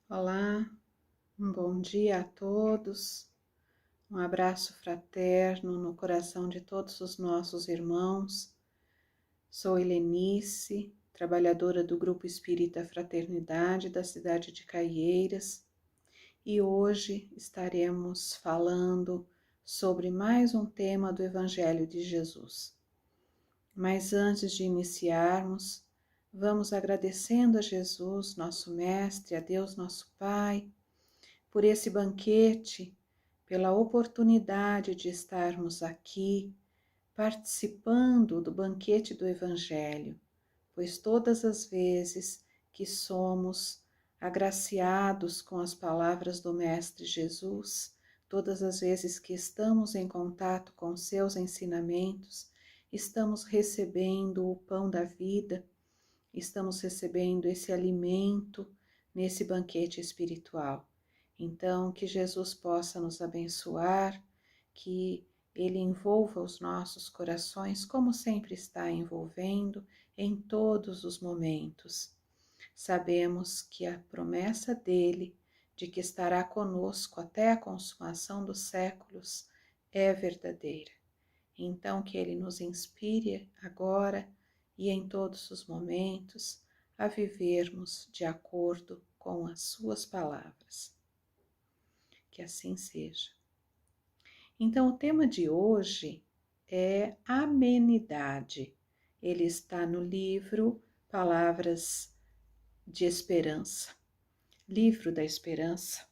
Olá, um bom dia a todos, um abraço fraterno no coração de todos os nossos irmãos. Sou Helenice, trabalhadora do Grupo Espírita Fraternidade da cidade de Caieiras, e hoje estaremos falando sobre mais um tema do Evangelho de Jesus. Mas antes de iniciarmos, vamos agradecendo a Jesus, nosso Mestre, a Deus, nosso Pai, por esse banquete, pela oportunidade de estarmos aqui participando do banquete do Evangelho, pois todas as vezes que somos agraciados com as palavras do Mestre Jesus, todas as vezes que estamos em contato com seus ensinamentos, estamos recebendo o pão da vida, estamos recebendo esse alimento nesse banquete espiritual. Então, que Jesus possa nos abençoar, que Ele envolva os nossos corações como sempre está envolvendo em todos os momentos. Sabemos que a promessa dele de que estará conosco até a consumação dos séculos é verdadeira. Então, que Ele nos inspire agora e em todos os momentos a vivermos de acordo com as suas palavras. Que assim seja. Então, o tema de hoje é amenidade. Ele está no livro Palavras de Esperança, Livro da Esperança,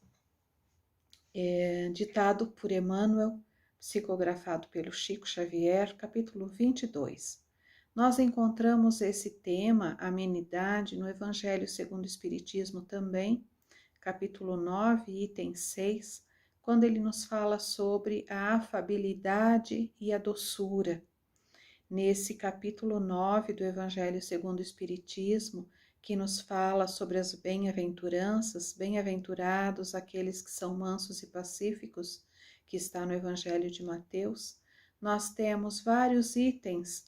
ditado por Emmanuel, psicografado pelo Chico Xavier, capítulo 22. Nós encontramos esse tema, amenidade, no Evangelho segundo o Espiritismo também, capítulo 9, item 6, quando ele nos fala sobre a afabilidade e a doçura. Nesse capítulo 9 do Evangelho segundo o Espiritismo, que nos fala sobre as bem-aventuranças, bem-aventurados aqueles que são mansos e pacíficos, que está no Evangelho de Mateus, nós temos vários itens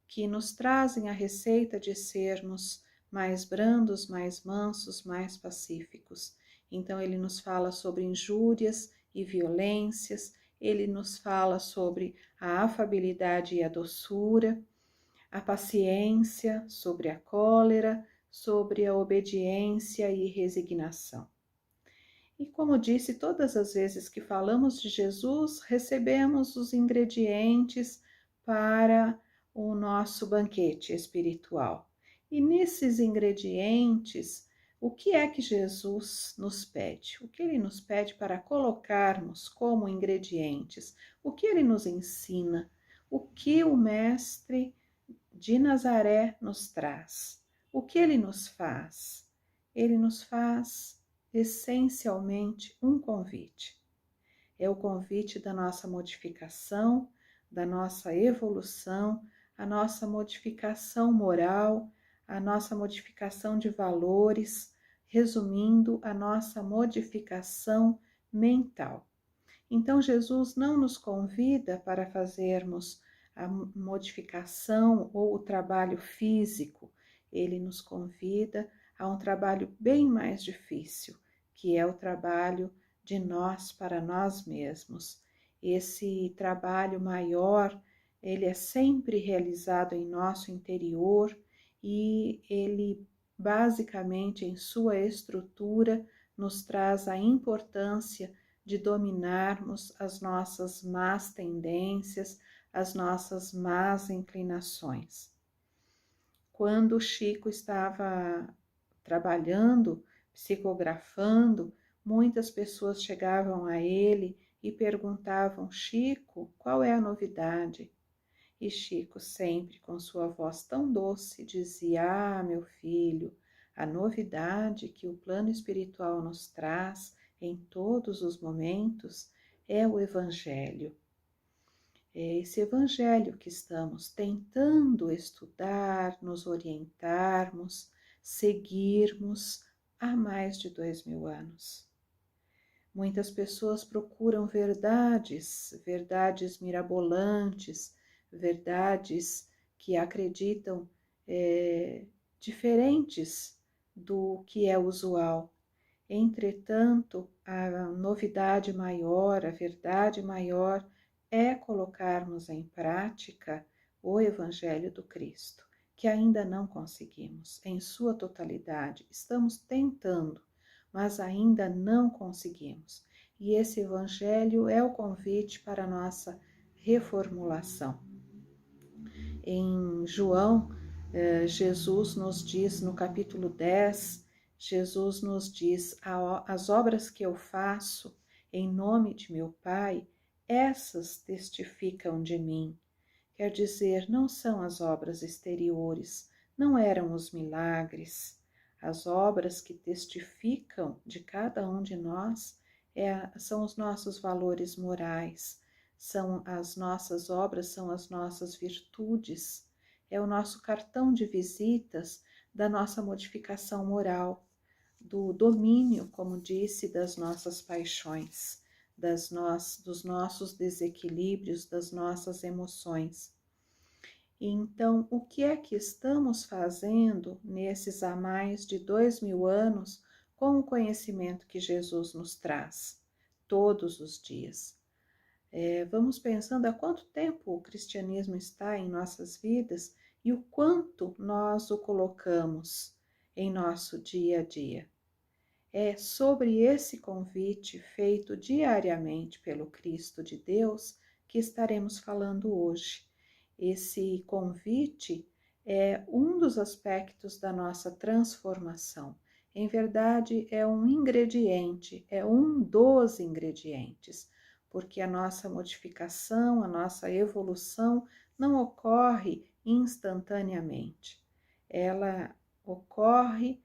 que nos trazem a receita de sermos mais brandos, mais mansos, mais pacíficos. Então, ele nos fala sobre injúrias e violências, ele nos fala sobre a afabilidade e a doçura, a paciência, sobre a cólera, sobre a obediência e resignação. E como disse, todas as vezes que falamos de Jesus, recebemos os ingredientes para o nosso banquete espiritual. E nesses ingredientes, o que é que Jesus nos pede? O que ele nos pede para colocarmos como ingredientes? O que ele nos ensina? O que o Mestre de Nazaré nos traz? O que ele nos faz? Ele nos faz essencialmente um convite. É o convite da nossa modificação, da nossa evolução, a nossa modificação moral, a nossa modificação de valores, resumindo, a nossa modificação mental. Então, Jesus não nos convida para fazermos a modificação ou o trabalho físico, ele nos convida a um trabalho bem mais difícil, que é o trabalho de nós para nós mesmos. Esse trabalho maior, ele é sempre realizado em nosso interior e ele, basicamente, em sua estrutura, nos traz a importância de dominarmos as nossas más tendências, as nossas más inclinações. Quando o Chico estava trabalhando, psicografando, muitas pessoas chegavam a ele e perguntavam: Chico, qual é a novidade? E Chico, sempre com sua voz tão doce, dizia: Ah, meu filho, a novidade que o plano espiritual nos traz em todos os momentos é o Evangelho. É esse Evangelho que estamos tentando estudar, nos orientarmos, seguirmos há mais de 2000 anos. Muitas pessoas procuram verdades, verdades mirabolantes, verdades que acreditam diferentes do que é usual. Entretanto, a novidade maior, a verdade maior é colocarmos em prática o Evangelho do Cristo, que ainda não conseguimos em sua totalidade. Estamos tentando, mas ainda não conseguimos. E esse Evangelho é o convite para a nossa reformulação. Em João, Jesus nos diz no capítulo 10, Jesus nos diz: as obras que eu faço em nome de meu Pai, essas testificam de mim. Quer dizer, não são as obras exteriores, não eram os milagres. As obras que testificam de cada um de nós são os nossos valores morais, são as nossas obras, são as nossas virtudes, é o nosso cartão de visitas da nossa modificação moral, do domínio, como disse, das nossas paixões, dos nossos desequilíbrios, das nossas emoções. Então, o que é que estamos fazendo nesses há mais de 2000 anos com o conhecimento que Jesus nos traz todos os dias? Vamos pensando há quanto tempo o cristianismo está em nossas vidas e o quanto nós o colocamos em nosso dia a dia. É sobre esse convite feito diariamente pelo Cristo de Deus que estaremos falando hoje. Esse convite é um dos aspectos da nossa transformação. Em verdade, é um ingrediente, é um dos ingredientes, porque a nossa modificação, a nossa evolução não ocorre instantaneamente. Ela ocorre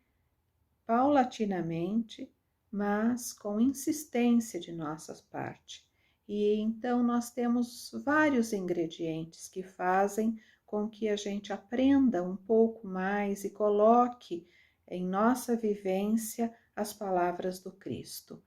paulatinamente, mas com insistência de nossa parte. E então nós temos vários ingredientes que fazem com que a gente aprenda um pouco mais e coloque em nossa vivência as palavras do Cristo,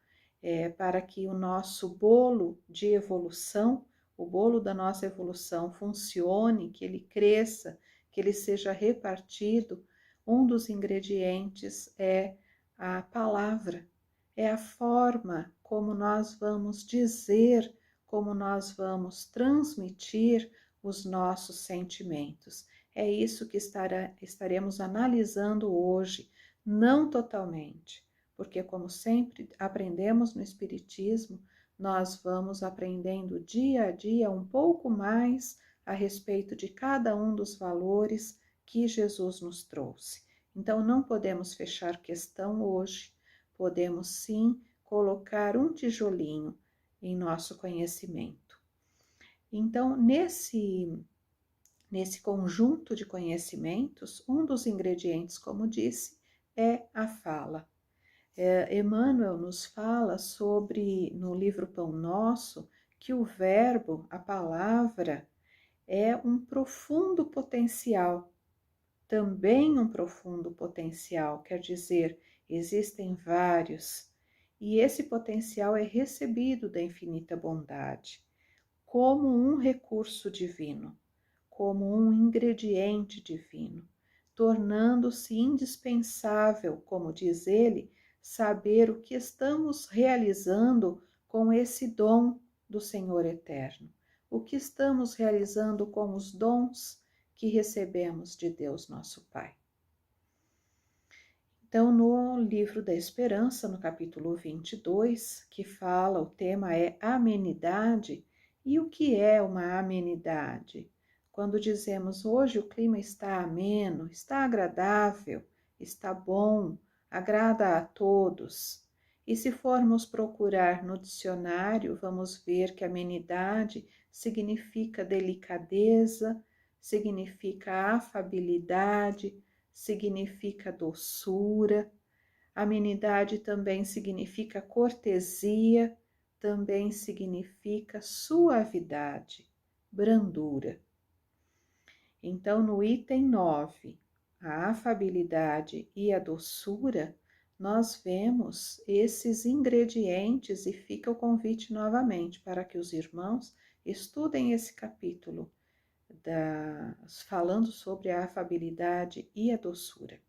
para que o nosso bolo de evolução, o bolo da nossa evolução funcione, que ele cresça, que ele seja repartido. Um dos ingredientes é a palavra, é a forma como nós vamos dizer, como nós vamos transmitir os nossos sentimentos. É isso que estaremos analisando hoje, não totalmente, porque, como sempre aprendemos no Espiritismo, nós vamos aprendendo dia a dia um pouco mais a respeito de cada um dos valores que Jesus nos trouxe. Então, não podemos fechar questão hoje, podemos sim colocar um tijolinho em nosso conhecimento. Então, nesse conjunto de conhecimentos, um dos ingredientes, como disse, é a fala. Emmanuel nos fala sobre, no livro Pão Nosso, que o verbo, a palavra, é um profundo potencial, também um profundo potencial, quer dizer, existem vários, e esse potencial é recebido da infinita bondade, como um recurso divino, como um ingrediente divino, tornando-se indispensável, como diz ele, saber o que estamos realizando com esse dom do Senhor Eterno, o que estamos realizando com os dons que recebemos de Deus nosso Pai. Então, no livro da Esperança, no capítulo 22, que fala, o tema é amenidade. E o que é uma amenidade? Quando dizemos hoje o clima está ameno, está agradável, está bom, agrada a todos. E se formos procurar no dicionário, vamos ver que amenidade significa delicadeza, significa afabilidade, significa doçura. Amenidade também significa cortesia, também significa suavidade, brandura. Então, no item 9, a afabilidade e a doçura, nós vemos esses ingredientes e fica o convite novamente para que os irmãos estudem esse capítulo, falando sobre a afabilidade e a doçura.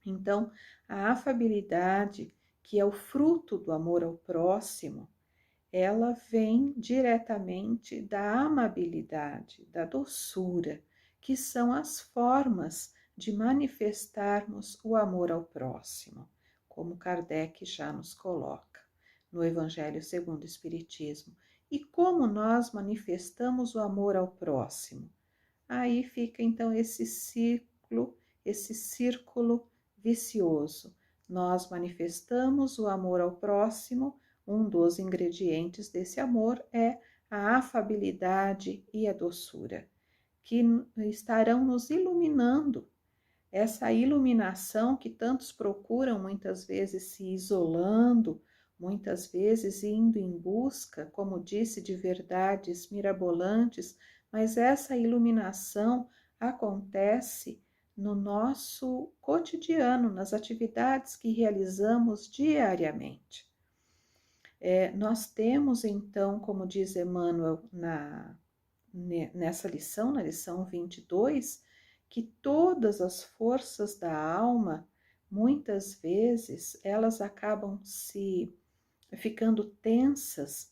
Então, a afabilidade, que é o fruto do amor ao próximo, ela vem diretamente da amabilidade, da doçura, que são as formas de manifestarmos o amor ao próximo, como Kardec já nos coloca no Evangelho segundo o Espiritismo. E como nós manifestamos o amor ao próximo? Aí fica então esse círculo vicioso. Nós manifestamos o amor ao próximo, um dos ingredientes desse amor é a afabilidade e a doçura, que estarão nos iluminando. Essa iluminação que tantos procuram, muitas vezes se isolando, muitas vezes indo em busca, como disse, de verdades mirabolantes, mas essa iluminação acontece no nosso cotidiano, nas atividades que realizamos diariamente. Nós temos então, como diz Emmanuel nessa lição, na lição 22, que todas as forças da alma, muitas vezes, elas acabam se ficando tensas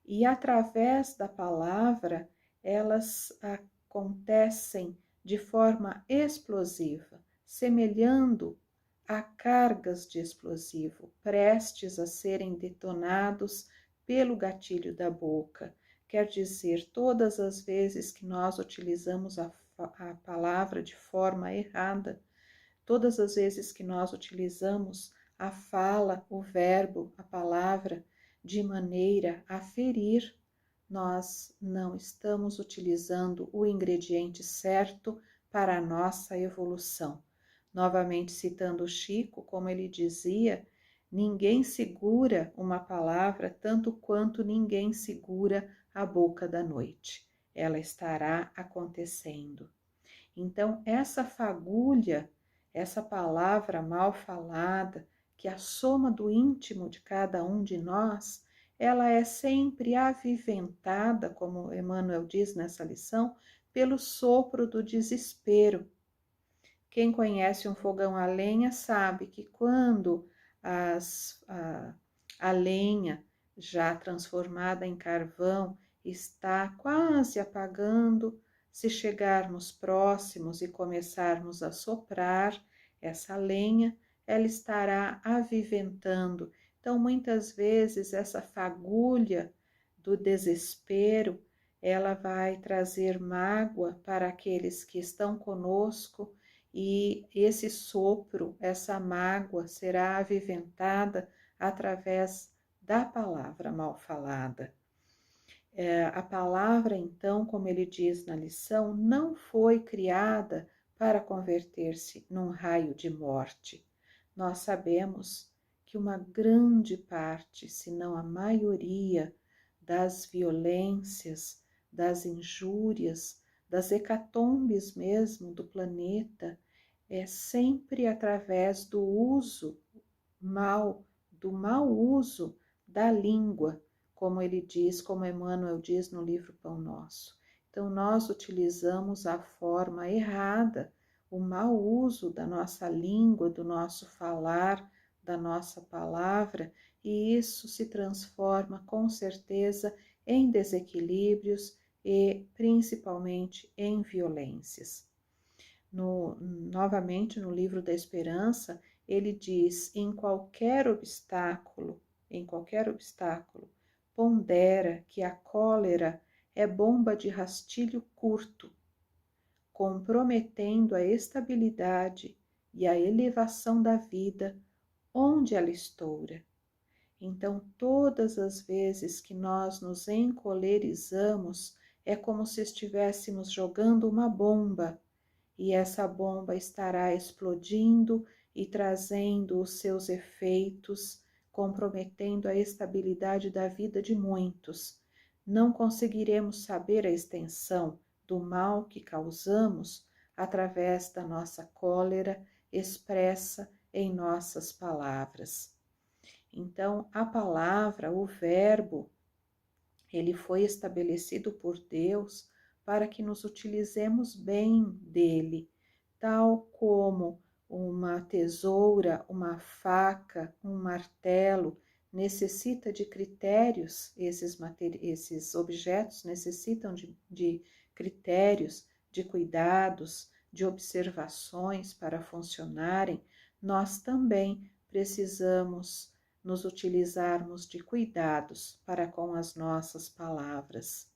e através da palavra elas acontecem de forma explosiva, semelhando a cargas de explosivo prestes a serem detonados pelo gatilho da boca. Quer dizer, todas as vezes que nós utilizamos a palavra de forma errada, todas as vezes que nós utilizamos a fala, o verbo, a palavra, de maneira a ferir, nós não estamos utilizando o ingrediente certo para a nossa evolução. Novamente citando Chico, como ele dizia, ninguém segura uma palavra tanto quanto ninguém segura a boca da noite. Ela estará acontecendo. Então, essa fagulha, essa palavra mal falada, que é a soma do íntimo de cada um de nós, ela é sempre aviventada, como Emmanuel diz nessa lição, pelo sopro do desespero. Quem conhece um fogão a lenha sabe que quando a lenha já transformada em carvão está quase apagando, se chegarmos próximos e começarmos a soprar essa lenha, ela estará aviventando. Então, muitas vezes, essa fagulha do desespero, ela vai trazer mágoa para aqueles que estão conosco, e esse sopro, essa mágoa será aviventada através da palavra mal falada. A palavra, então, como ele diz na lição, não foi criada para converter-se num raio de morte. Nós sabemos que uma grande parte, se não a maioria, das violências, das injúrias, das hecatombes mesmo do planeta, é sempre através do uso do mau uso da língua, como ele diz, como Emmanuel diz no livro Pão Nosso. Então, nós utilizamos a forma errada, o mau uso da nossa língua, do nosso falar, da nossa palavra, e isso se transforma com certeza em desequilíbrios e principalmente em violências. Novamente, no livro da Esperança, ele diz: em qualquer obstáculo, pondera que a cólera é bomba de rastilho curto, comprometendo a estabilidade e a elevação da vida onde ela estoura. Então, todas as vezes que nós nos encolerizamos, é como se estivéssemos jogando uma bomba, e essa bomba estará explodindo e trazendo os seus efeitos, comprometendo a estabilidade da vida de muitos. Não conseguiremos saber a extensão do mal que causamos através da nossa cólera expressa em nossas palavras. Então, a palavra, o verbo, ele foi estabelecido por Deus para que nos utilizemos bem dele, tal como uma tesoura, uma faca, um martelo, necessita de critérios, esses objetos necessitam de critérios, de cuidados, de observações para funcionarem. Nós também precisamos nos utilizarmos de cuidados para com as nossas palavras.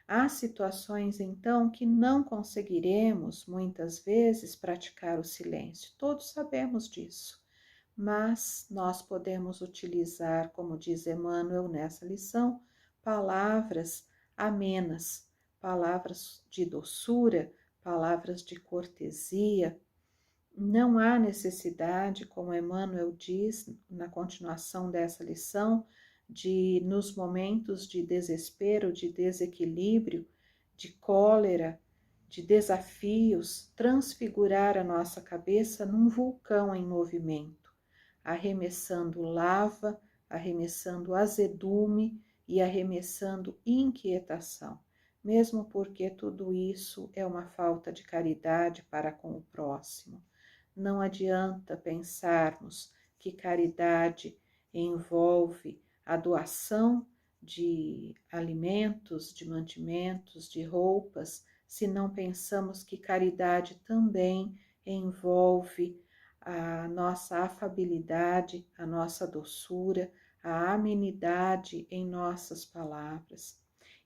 Há situações, então, que não conseguiremos, muitas vezes, praticar o silêncio. Todos sabemos disso, mas nós podemos utilizar, como diz Emmanuel nessa lição, palavras amenas, palavras de doçura, palavras de cortesia. Não há necessidade, como Emmanuel diz na continuação dessa lição, de nos momentos de desespero, de desequilíbrio, de cólera, de desafios, transfigurar a nossa cabeça num vulcão em movimento, arremessando lava, arremessando azedume e arremessando inquietação, mesmo porque tudo isso é uma falta de caridade para com o próximo. Não adianta pensarmos que caridade envolve a doação de alimentos, de mantimentos, de roupas, se não pensamos que caridade também envolve a nossa afabilidade, a nossa doçura, a amenidade em nossas palavras.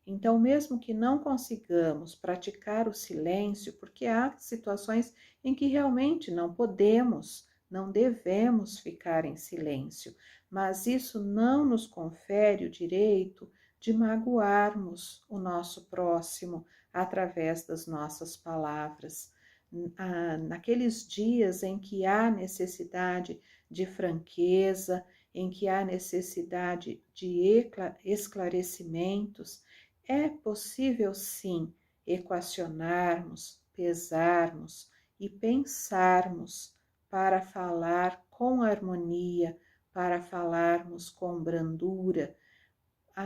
Então, mesmo que não consigamos praticar o silêncio, porque há situações em que realmente não podemos, não devemos ficar em silêncio, mas isso não nos confere o direito de magoarmos o nosso próximo através das nossas palavras. Naqueles dias em que há necessidade de franqueza, em que há necessidade de esclarecimentos, é possível sim equacionarmos, pesarmos e pensarmos para falar com harmonia, para falarmos com brandura,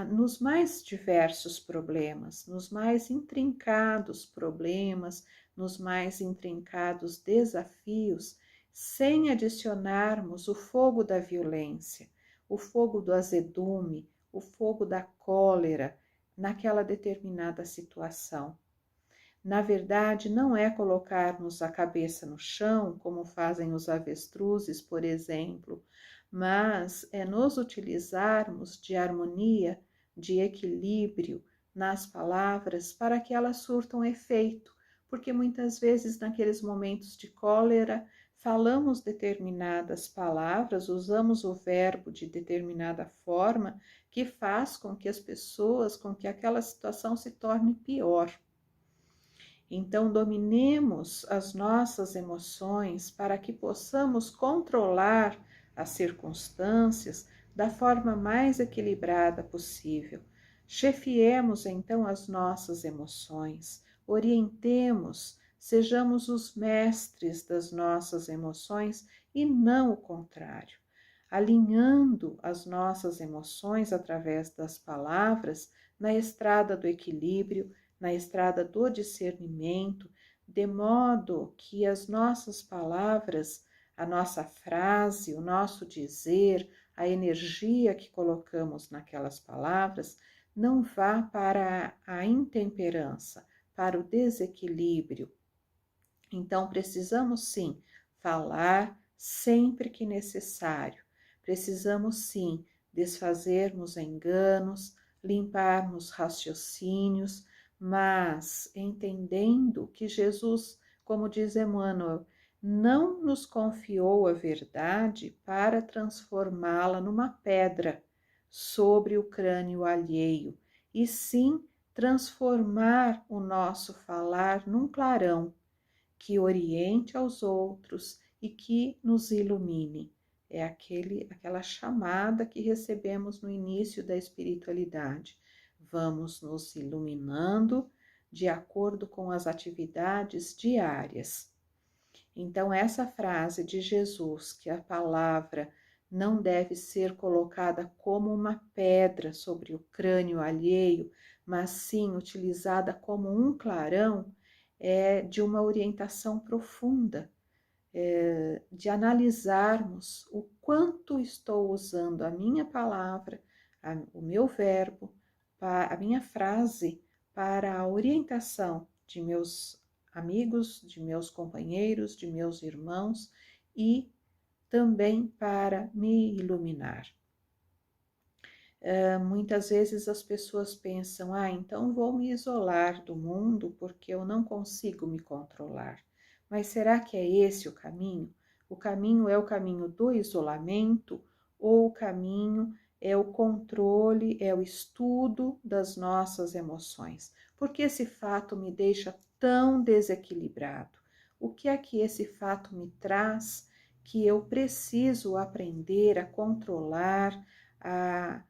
nos mais diversos problemas, nos mais intrincados problemas, nos mais intrincados desafios, sem adicionarmos o fogo da violência, o fogo do azedume, o fogo da cólera naquela determinada situação. Na verdade, não é colocarmos a cabeça no chão, como fazem os avestruzes, por exemplo, mas é nos utilizarmos de harmonia, de equilíbrio nas palavras para que elas surtam efeito, porque muitas vezes naqueles momentos de cólera falamos determinadas palavras, usamos o verbo de determinada forma que faz com que as pessoas, com que aquela situação se torne pior. Então, dominemos as nossas emoções para que possamos controlar as circunstâncias da forma mais equilibrada possível. Chefiemos então as nossas emoções, orientemos, sejamos os mestres das nossas emoções e não o contrário. Alinhando as nossas emoções através das palavras na estrada do equilíbrio, na estrada do discernimento, de modo que as nossas palavras, a nossa frase, o nosso dizer, a energia que colocamos naquelas palavras, não vá para a intemperança, para o desequilíbrio. Então, precisamos sim falar sempre que necessário. Precisamos sim desfazermos enganos, limparmos raciocínios, mas entendendo que Jesus, como diz Emmanuel, não nos confiou a verdade para transformá-la numa pedra sobre o crânio alheio, e sim transformar o nosso falar num clarão que oriente aos outros e que nos ilumine. É aquela chamada que recebemos no início da espiritualidade. Vamos nos iluminando de acordo com as atividades diárias. Então, essa frase de Jesus, que a palavra não deve ser colocada como uma pedra sobre o crânio alheio, mas sim utilizada como um clarão, é de uma orientação profunda. de analisarmos o quanto estou usando a minha palavra, o meu verbo, a minha frase para a orientação de meus amigos, de meus companheiros, de meus irmãos e também para me iluminar. Muitas vezes as pessoas pensam, então vou me isolar do mundo porque eu não consigo me controlar. Mas será que é esse o caminho? O caminho é o caminho do isolamento ou o caminho é o controle, é o estudo das nossas emoções? Porque esse fato me deixa tão desequilibrado? O que é que esse fato me traz que eu preciso aprender a controlar, a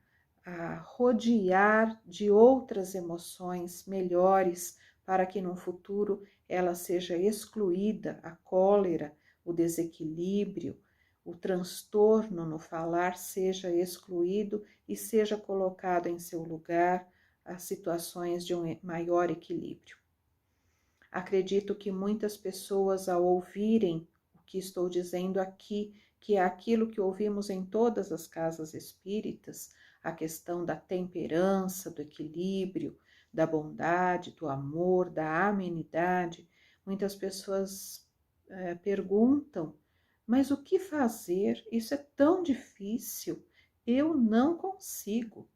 rodear de outras emoções melhores para que no futuro ela seja excluída, a cólera, o desequilíbrio, o transtorno no falar seja excluído e seja colocado em seu lugar as situações de um maior equilíbrio. Acredito que muitas pessoas, ao ouvirem o que estou dizendo aqui, que é aquilo que ouvimos em todas as casas espíritas, a questão da temperança, do equilíbrio, da bondade, do amor, da amenidade, muitas pessoas perguntam, mas o que fazer? Isso é tão difícil, eu não consigo.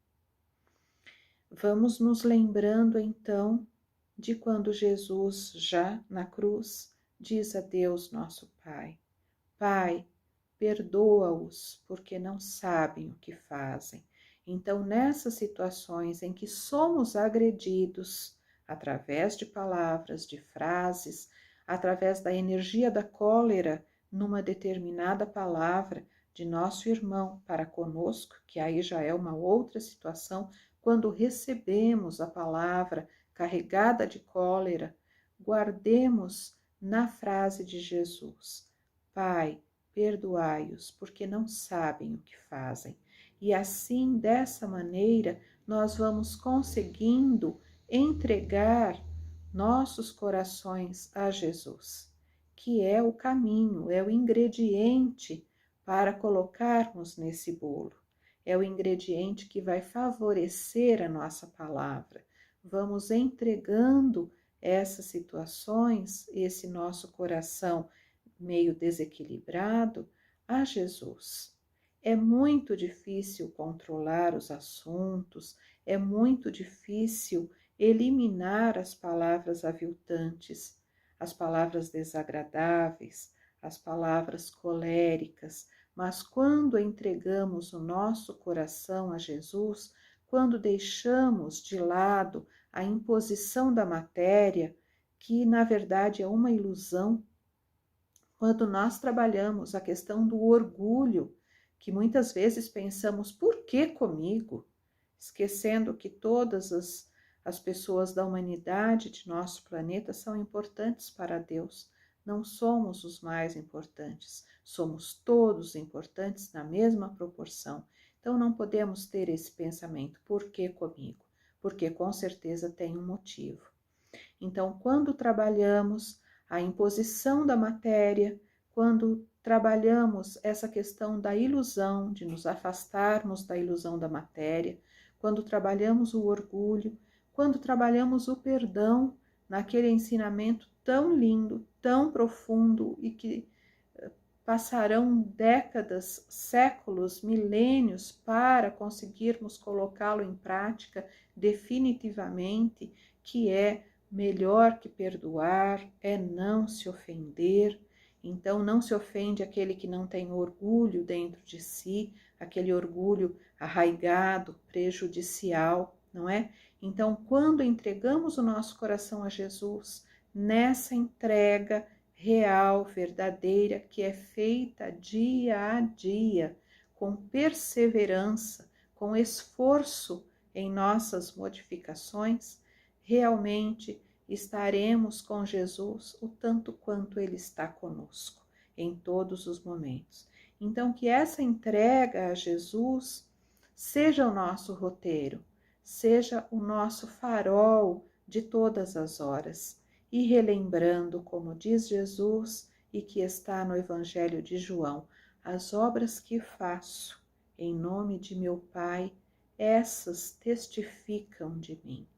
Vamos nos lembrando então de quando Jesus, já na cruz, diz a Deus nosso Pai, Pai, perdoa-os porque não sabem o que fazem. Então, nessas situações em que somos agredidos através de palavras, de frases, através da energia da cólera numa determinada palavra de nosso irmão para conosco, que aí já é uma outra situação, quando recebemos a palavra carregada de cólera, guardemos na frase de Jesus, Pai, perdoai-os, porque não sabem o que fazem. E assim, dessa maneira, nós vamos conseguindo entregar nossos corações a Jesus, que é o caminho, é o ingrediente para colocarmos nesse bolo. É o ingrediente que vai favorecer a nossa palavra. Vamos entregando essas situações, esse nosso coração meio desequilibrado, a Jesus. É muito difícil controlar os assuntos, é muito difícil eliminar as palavras aviltantes, as palavras desagradáveis, as palavras coléricas, mas quando entregamos o nosso coração a Jesus, quando deixamos de lado a imposição da matéria, que na verdade é uma ilusão, quando nós trabalhamos a questão do orgulho, que muitas vezes pensamos, por que comigo? Esquecendo que todas as pessoas da humanidade de nosso planeta são importantes para Deus. Não somos os mais importantes, somos todos importantes na mesma proporção. Então não podemos ter esse pensamento, por que comigo? Porque com certeza tem um motivo. Então, quando trabalhamos a imposição da matéria, quando trabalhamos essa questão da ilusão, de nos afastarmos da ilusão da matéria, quando trabalhamos o orgulho, quando trabalhamos o perdão, naquele ensinamento tão lindo, tão profundo e que passarão décadas, séculos, milênios para conseguirmos colocá-lo em prática definitivamente, que é melhor que perdoar, é não se ofender. Então não se ofende aquele que não tem orgulho dentro de si, aquele orgulho arraigado, prejudicial, não é? Então quando entregamos o nosso coração a Jesus, nessa entrega real, verdadeira, que é feita dia a dia, com perseverança, com esforço em nossas modificações, realmente estaremos com Jesus o tanto quanto Ele está conosco, em todos os momentos. Então, que essa entrega a Jesus seja o nosso roteiro, seja o nosso farol de todas as horas, e relembrando, como diz Jesus, e que está no Evangelho de João: as obras que faço em nome de meu Pai, essas testificam de mim.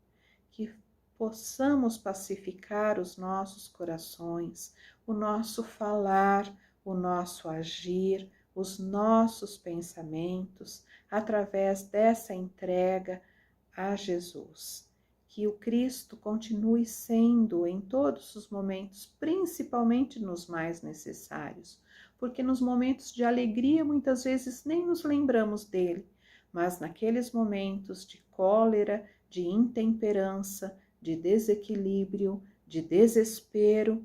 Que possamos pacificar os nossos corações, o nosso falar, o nosso agir, os nossos pensamentos, através dessa entrega a Jesus. Que o Cristo continue sendo em todos os momentos, principalmente nos mais necessários, porque nos momentos de alegria muitas vezes nem nos lembramos dele, mas naqueles momentos de cólera, de intemperança, de desequilíbrio, de desespero,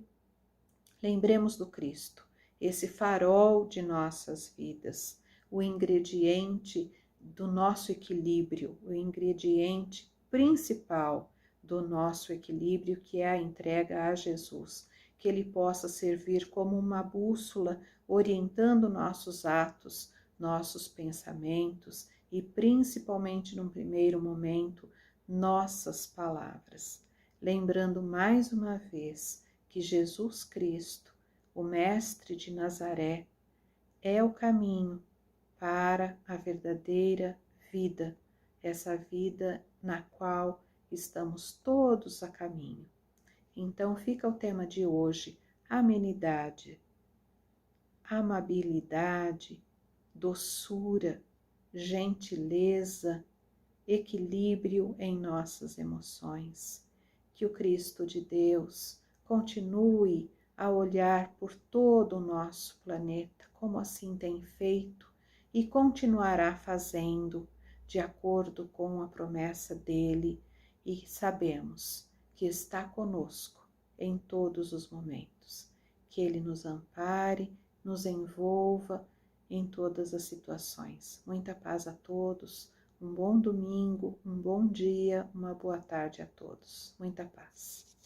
lembremos do Cristo, esse farol de nossas vidas, o ingrediente do nosso equilíbrio, o ingrediente principal do nosso equilíbrio, que é a entrega a Jesus, que ele possa servir como uma bússola orientando nossos atos, nossos pensamentos e principalmente num primeiro momento, nossas palavras. Lembrando mais uma vez que Jesus Cristo, o Mestre de Nazaré, é o caminho para a verdadeira vida, essa vida na qual estamos todos a caminho. Então fica o tema de hoje: amenidade, amabilidade, doçura, gentileza, equilíbrio em nossas emoções. Que o Cristo de Deus continue a olhar por todo o nosso planeta, como assim tem feito e continuará fazendo, de acordo com a promessa dele, e sabemos que está conosco em todos os momentos. Que ele nos ampare, nos envolva em todas as situações. Muita paz a todos. Um bom domingo, um bom dia, uma boa tarde a todos. Muita paz.